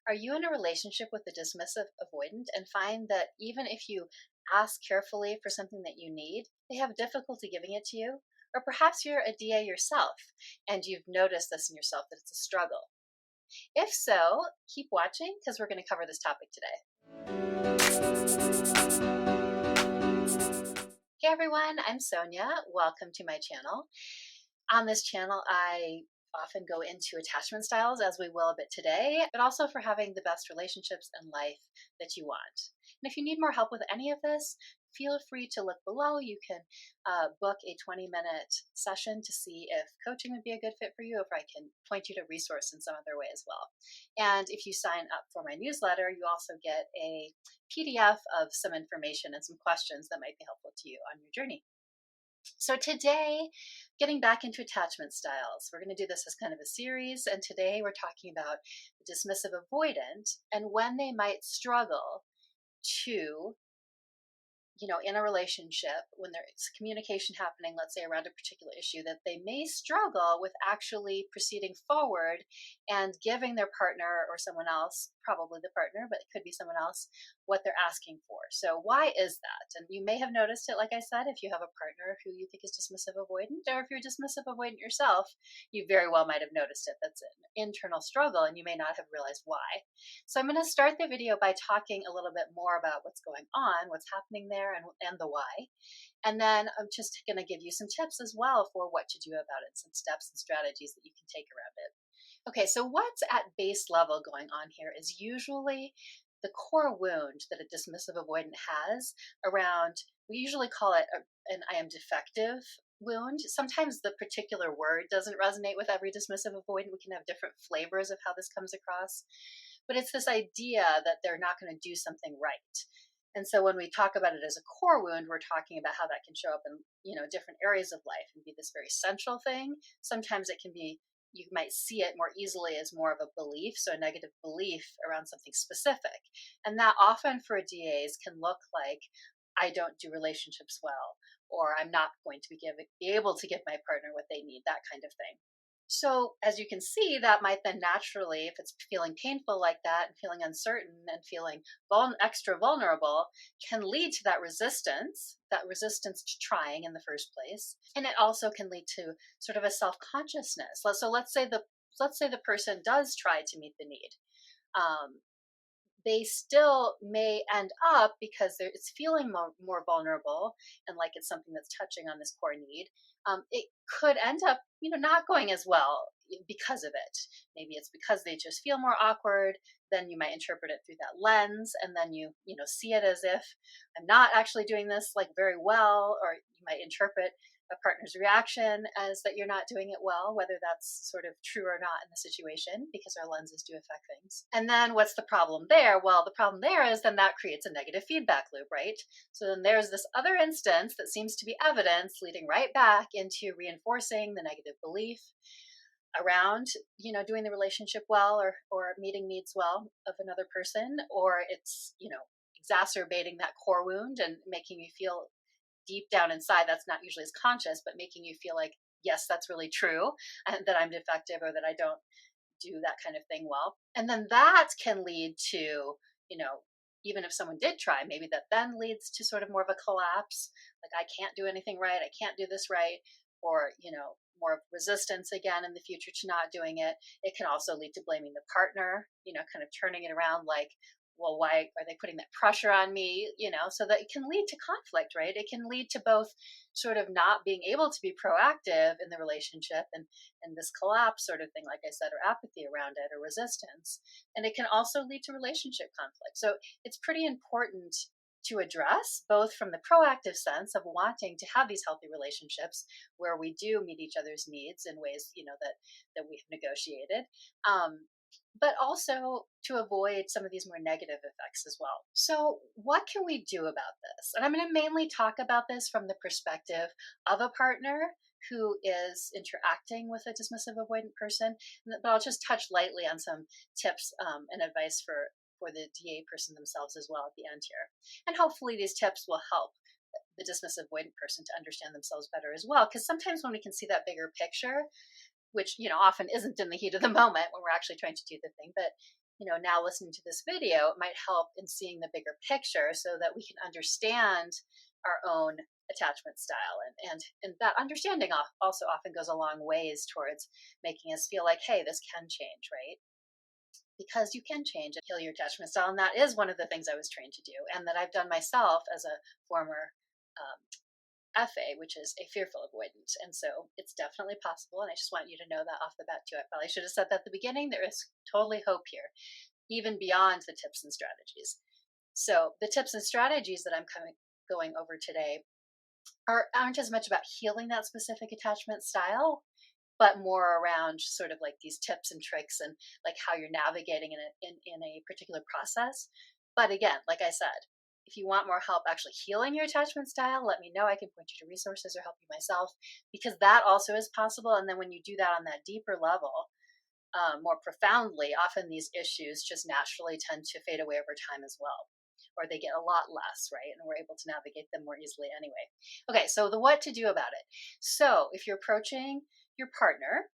Are you in a relationship with a dismissive avoidant and find that even if you ask carefully for something that you need, they have difficulty giving it to you? Or perhaps you're a DA yourself and you've noticed this in yourself that it's a struggle. If so, keep watching because we're going to cover this topic today. Hey everyone, I'm Sonia. Welcome to my channel. On this channel, I often go into attachment styles, as we will a bit today, but also for having the best relationships and life that you want. And if you need more help with any of this, feel free to look below. You can book a 20-minute session to see if coaching would be a good fit for you, if I can point you to resource in some other way as well. And if you sign up for my newsletter, you also get a PDF of some information and some questions that might be helpful to you on your journey. So today, getting back into attachment styles, we're going to do this as kind of a series, and today we're talking about the dismissive avoidant and when they might struggle to, in a relationship, when there's communication happening, let's say around a particular issue, that they may struggle with actually proceeding forward and giving their partner or someone else, probably the partner, but it could be someone else, what they're asking for. So why is that? And you may have noticed it, like I said, if you have a partner who you think is dismissive avoidant, or if you're dismissive avoidant yourself, you very well might have noticed it. That's an internal struggle, and you may not have realized why. So I'm going to start the video by talking a little bit more about what's going on, what's happening there, and the why. And then I'm just going to give you some tips as well for what to do about it, some steps and strategies that you can take around it. Okay, so what's at base level going on here is usually the core wound that a dismissive avoidant has around, we usually call it an I am defective wound. Sometimes the particular word doesn't resonate with every dismissive avoidant. We can have different flavors of how this comes across. But it's this idea that they're not going to do something right. And so when we talk about it as a core wound, we're talking about how that can show up in, different areas of life and be this very central thing. Sometimes it can be, you might see it more easily as more of a belief, so a negative belief around something specific. And that often for DAs can look like, I don't do relationships well, or I'm not going to be able to give my partner what they need, that kind of thing. So as you can see, that might then naturally, if it's feeling painful like that and feeling uncertain and feeling extra vulnerable, can lead to that resistance to trying in the first place. And it also can lead to sort of a self-consciousness. So let's say the person does try to meet the need. They still may end up, because it's feeling more vulnerable and like it's something that's touching on this core need, it could end up not going as well because of it. Maybe it's because they just feel more awkward. Then you might interpret it through that lens, and then you see it as if I'm not actually doing this like very well, or you might interpret a partner's reaction as that you're not doing it well, whether that's sort of true or not in the situation, because our lenses do affect things. And then what's the problem there? Well, the problem there is then that creates a negative feedback loop, right? So then there's this other instance that seems to be evidence leading right back into reinforcing the negative belief around doing the relationship well, or meeting needs well of another person, or it's exacerbating that core wound and making you feel deep down inside, that's not usually as conscious, but making you feel like, yes, that's really true, and that I'm defective, or that I don't do that kind of thing well. And then that can lead to, even if someone did try, maybe that then leads to sort of more of a collapse, like I can't do anything right, I can't do this right, or, more of resistance again in the future to not doing it. It can also lead to blaming the partner, kind of turning it around like, well, why are they putting that pressure on me? So that it can lead to conflict, right? It can lead to both sort of not being able to be proactive in the relationship and this collapse sort of thing, like I said, or apathy around it, or resistance. And it can also lead to relationship conflict. So it's pretty important to address, both from the proactive sense of wanting to have these healthy relationships where we do meet each other's needs in ways, that we've negotiated, but also to avoid some of these more negative effects as well. So what can we do about this? And I'm going to mainly talk about this from the perspective of a partner who is interacting with a dismissive avoidant person, but I'll just touch lightly on some tips and advice for the DA person themselves as well at the end here. And hopefully these tips will help the dismissive avoidant person to understand themselves better as well, because sometimes when we can see that bigger picture, which often isn't in the heat of the moment when we're actually trying to do the thing, but now listening to this video, it might help in seeing the bigger picture so that we can understand our own attachment style. And that understanding also often goes a long ways towards making us feel like, hey, this can change, right? Because you can change and heal your attachment style. And that is one of the things I was trained to do, and that I've done myself as a former FA, which is a fearful avoidant. And so it's definitely possible. And I just want you to know that off the bat too. I probably should have said that at the beginning. There is totally hope here, even beyond the tips and strategies. So the tips and strategies that I'm going over today aren't as much about healing that specific attachment style, but more around sort of like these tips and tricks and like how you're navigating in a particular process. But again, like I said, if you want more help actually healing your attachment style, let me know. I can point you to resources or help you myself, because that also is possible. And then when you do that on that deeper level, more profoundly, often these issues just naturally tend to fade away over time as well, or they get a lot less, right? And we're able to navigate them more easily anyway. Okay, so the what to do about it. So if you're approaching your partner,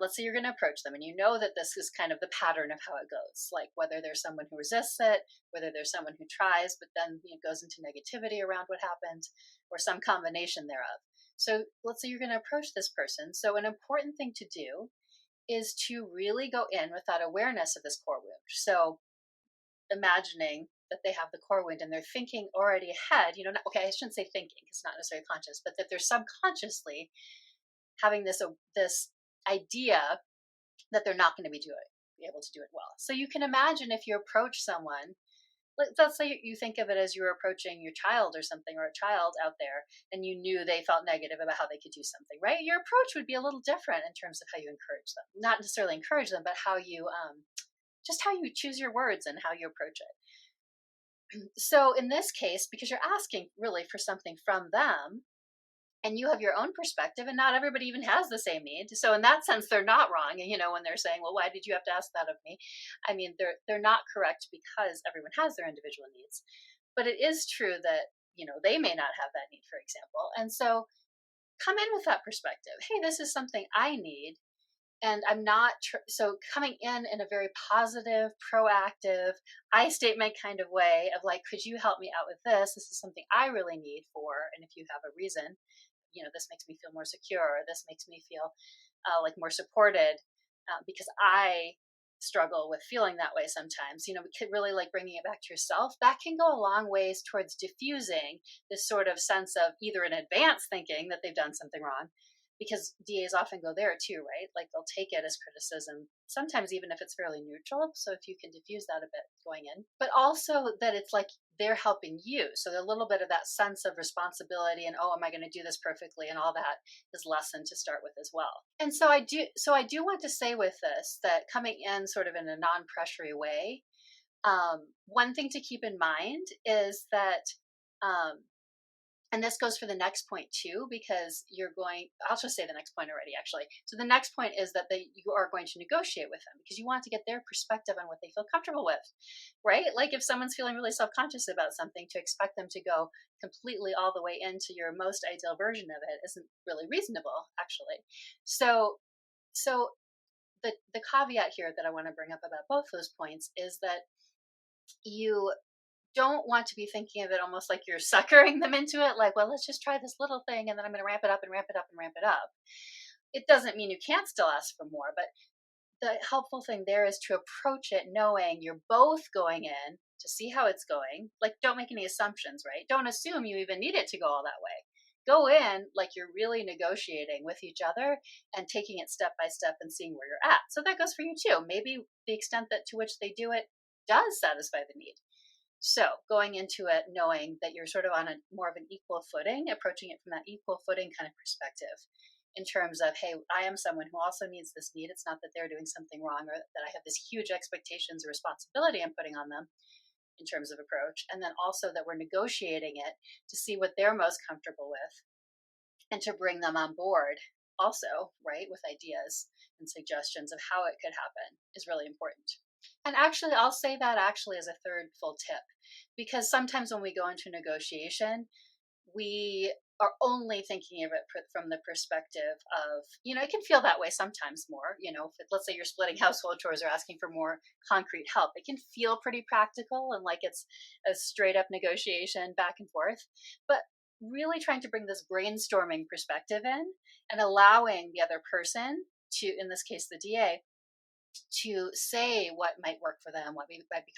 let's say you're going to approach them and you know that this is kind of the pattern of how it goes, like whether there's someone who resists it, whether there's someone who tries but then goes into negativity around what happened, or some combination thereof. So let's say you're going to approach this person. So an important thing to do is to really go in with that awareness of this core wound. So imagining that they have the core wound and they're thinking already ahead, okay, I shouldn't say thinking, it's not necessarily conscious, but that they're subconsciously having this idea that they're not going to be able to do it well. So you can imagine if you approach someone, let's say you think of it as you were approaching your child or something, or a child out there, and you knew they felt negative about how they could do something, right? Your approach would be a little different in terms of how you encourage them. Not necessarily encourage them, but how you, just how you choose your words and how you approach it. So in this case, because you're asking really for something from them, and you have your own perspective, and not everybody even has the same need. So in that sense, they're not wrong. When they're saying, well, why did you have to ask that of me? I mean, they're not correct, because everyone has their individual needs. But it is true that, they may not have that need, for example. And so come in with that perspective. Hey, this is something I need. And I'm not, so coming in a very positive, proactive, I statement kind of way of like, could you help me out with this? This is something I really need for, and if you have a reason, this makes me feel more secure, or this makes me feel like more supported, because I struggle with feeling that way sometimes. We could really like bringing it back to yourself. That can go a long ways towards diffusing this sort of sense of either an advanced thinking that they've done something wrong, because DAs often go there too, right? Like they'll take it as criticism, sometimes even if it's fairly neutral. So if you can diffuse that a bit going in, but also that it's like they're helping you. So a little bit of that sense of responsibility and, oh, am I going to do this perfectly? And all that is lessened to start with as well. And so I do want to say with this that coming in sort of in a non-pressury way, one thing to keep in mind is that, and this goes for the next point too, because I'll just say the next point already, actually. So the next point is that you are going to negotiate with them, because you want to get their perspective on what they feel comfortable with, right? Like if someone's feeling really self-conscious about something, to expect them to go completely all the way into your most ideal version of it isn't really reasonable, actually. So the caveat here that I want to bring up about both those points is that you don't want to be thinking of it almost like you're suckering them into it, like, well, let's just try this little thing and then I'm going to ramp it up and ramp it up and ramp it up. It doesn't mean you can't still ask for more, but the helpful thing there is to approach it knowing you're both going in to see how it's going. Like, don't make any assumptions, right? Don't assume you even need it to go all that way. Go in like you're really negotiating with each other and taking it step by step and seeing where you're at. So that goes for you too. Maybe the extent to which they do it does satisfy the need. So going into it knowing that you're sort of on more of an equal footing, approaching it from that equal footing kind of perspective, in terms of, hey, I am someone who also needs this need. It's not that they're doing something wrong, or that I have this huge expectations or responsibility I'm putting on them in terms of approach. And then also that we're negotiating it to see what they're most comfortable with, and to bring them on board also, right, with ideas and suggestions of how it could happen is really important. And actually, I'll say that actually as a third full tip, because sometimes when we go into negotiation, we are only thinking of it from the perspective of, it can feel that way sometimes more, if let's say you're splitting household chores or asking for more concrete help, it can feel pretty practical and like it's a straight up negotiation back and forth. But really trying to bring this brainstorming perspective in and allowing the other person to, in this case, the DA, to say what might work for them, what might be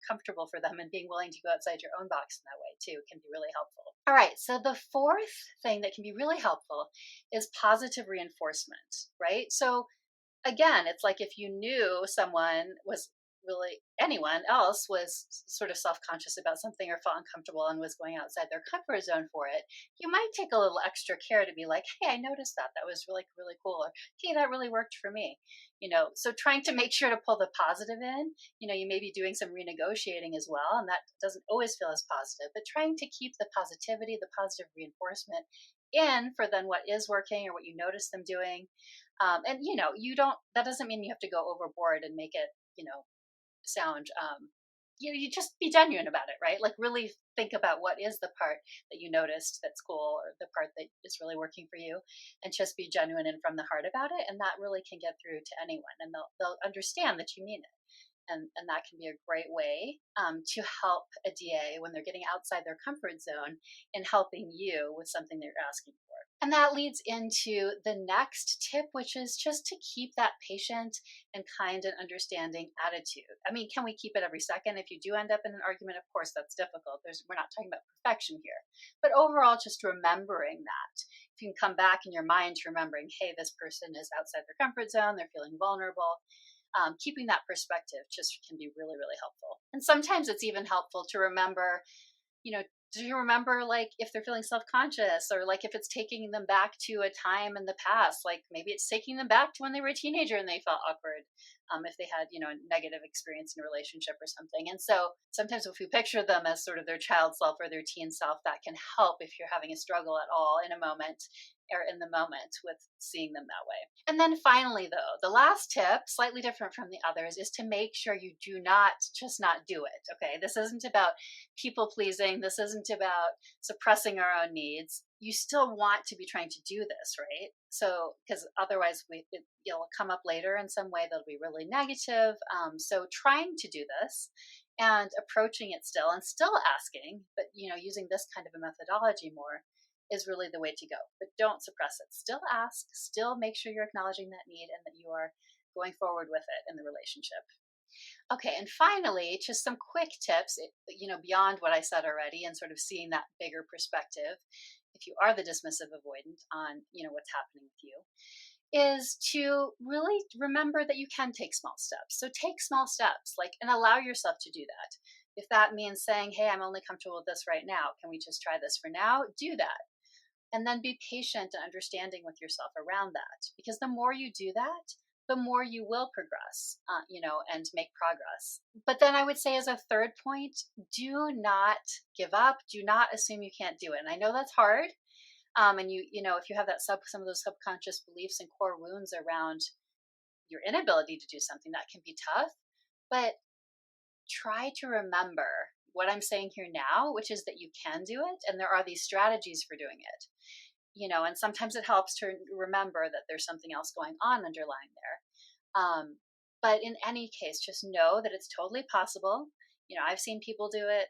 comfortable for them, and being willing to go outside your own box in that way too can be really helpful. All right, so the fourth thing that can be really helpful is positive reinforcement, right? So again, it's like if you knew anyone else was sort of self-conscious about something or felt uncomfortable and was going outside their comfort zone for it, you might take a little extra care to be like, hey, I noticed that was really, really cool, or hey, that really worked for me. So trying to make sure to pull the positive in. You may be doing some renegotiating as well, and that doesn't always feel as positive, but trying to keep the positivity, the positive reinforcement in for then what is working or what you notice them doing. And that doesn't mean you have to go overboard and make it sound you just be genuine about it, right? Like really think about what is the part that you noticed that's cool, or the part that is really working for you, and just be genuine and from the heart about it, and that really can get through to anyone, and they'll understand that you mean it. And that can be a great way to help a DA when they're getting outside their comfort zone and helping you with something that you're asking for. And that leads into the next tip, which is just to keep that patient and kind and understanding attitude. I mean, can we keep it every second? If you do end up in an argument, of course, that's difficult. We're not talking about perfection here. But overall, just remembering that. If you can come back in your mind to remembering, hey, this person is outside their comfort zone, they're feeling vulnerable. Keeping that perspective just can be really, really helpful. And sometimes it's even helpful to remember, do you remember like if they're feeling self-conscious, or like if it's taking them back to a time in the past, like maybe it's taking them back to when they were a teenager and they felt awkward, if they had, a negative experience in a relationship or something. And so sometimes if we picture them as sort of their child self or their teen self, that can help if you're having a struggle at all in a moment or in the moment with seeing them that way. And then finally, though, the last tip, slightly different from the others, is to make sure you do not do it. Okay, this isn't about people pleasing. This isn't about suppressing our own needs. You still want to be trying to do this, right? So, because otherwise you'll come up later in some way that'll be really negative. So trying to do this and approaching it still and still asking, but using this kind of a methodology more is really the way to go. But don't suppress it. Still ask, still make sure you're acknowledging that need and that you are going forward with it in the relationship. Okay, and finally, just some quick tips, beyond what I said already, and sort of seeing that bigger perspective, if you are the dismissive avoidant on, what's happening with you, is to really remember that you can take small steps. So take small steps, and allow yourself to do that. If that means saying, hey, I'm only comfortable with this right now, can we just try this for now? Do that. And then be patient and understanding with yourself around that. Because the more you do that, the more you will progress, and make progress. But then I would say as a third point, do not give up. Do not assume you can't do it. And I know that's hard. And if you have some of those subconscious beliefs and core wounds around your inability to do something, that can be tough. But try to remember what I'm saying here now, which is that you can do it, and there are these strategies for doing it. And sometimes it helps to remember that there's something else going on underlying there. But in any case, just know that it's totally possible. I've seen people do it.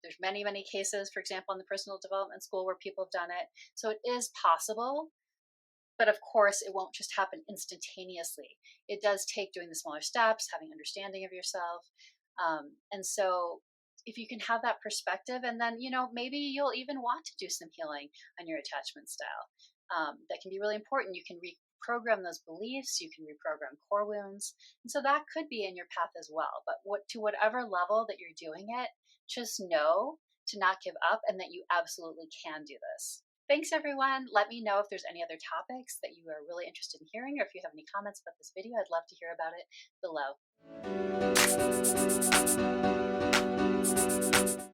There's many, many cases, for example, in the personal development school where people have done it. So it is possible. But of course, it won't just happen instantaneously. It does take doing the smaller steps, having understanding of yourself. And so if you can have that perspective, and then, maybe you'll even want to do some healing on your attachment style. That can be really important. You can reprogram those beliefs, you can reprogram core wounds. And so that could be in your path as well. But to whatever level that you're doing it, just know to not give up and that you absolutely can do this. Thanks, everyone. Let me know if there's any other topics that you are really interested in hearing, or if you have any comments about this video. I'd love to hear about it below.